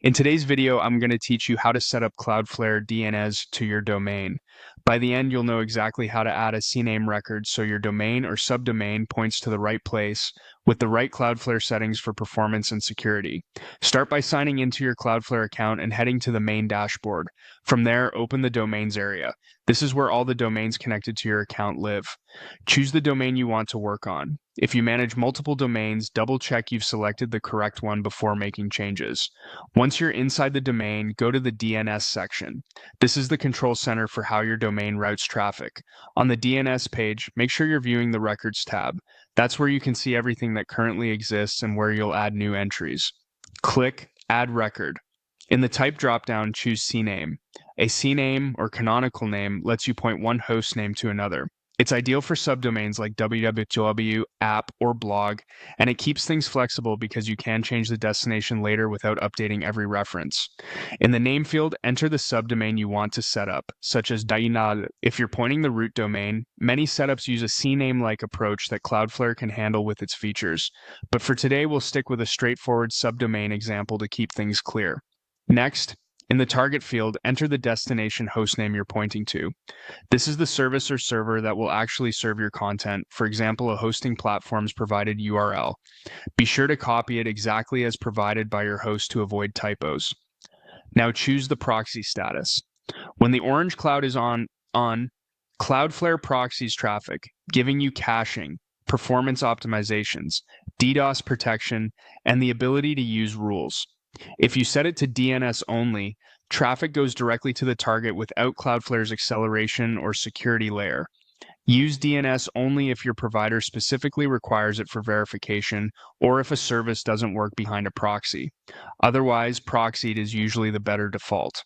In today's video, I'm going to teach you how to set up Cloudflare DNS to your domain. By the end, you'll know exactly how to add a CNAME record so your domain or subdomain points to the right place with the right Cloudflare settings for performance and security. Start by signing into your Cloudflare account and heading to the main dashboard. From there, open the domains area. This is where all the domains connected to your account live. Choose the domain you want to work on. If you manage multiple domains, double-check you've selected the correct one before making changes. Once you're inside the domain, go to the DNS section. This is the control center for how your domain routes traffic. On the DNS page, make sure you're viewing the Records tab. That's where you can see everything that currently exists and where you'll add new entries. Click Add Record. In the Type dropdown, choose CNAME. A CNAME, or canonical name, lets you point one host name to another. It's ideal for subdomains like www, app, or blog, and it keeps things flexible because you can change the destination later without updating every reference. In the name field, enter the subdomain you want to set up, such as Dainal. If you're pointing the root domain, many setups use a CNAME-like approach that Cloudflare can handle with its features. But for today, we'll stick with a straightforward subdomain example to keep things clear. Next, in the target field, enter the destination hostname you're pointing to. This is the service or server that will actually serve your content, for example, a hosting platform's provided URL. Be sure to copy it exactly as provided by your host to avoid typos. Now choose the proxy status. When the orange cloud is on, Cloudflare proxies traffic, giving you caching, performance optimizations, DDoS protection, and the ability to use rules. If you set it to DNS only, traffic goes directly to the target without Cloudflare's acceleration or security layer. Use DNS only if your provider specifically requires it for verification or if a service doesn't work behind a proxy. Otherwise, proxied is usually the better default.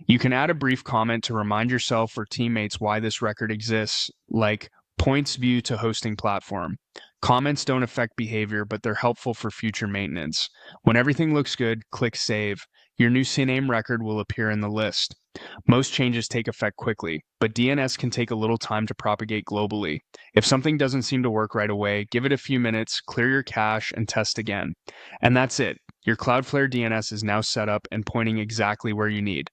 You can add a brief comment to remind yourself or teammates why this record exists, like points view to hosting platform. Comments don't affect behavior, but they're helpful for future maintenance. When everything looks good, click Save. Your new CNAME record will appear in the list. Most changes take effect quickly, but DNS can take a little time to propagate globally. If something doesn't seem to work right away, give it a few minutes, clear your cache, and test again. And that's it. Your Cloudflare DNS is now set up and pointing exactly where you need.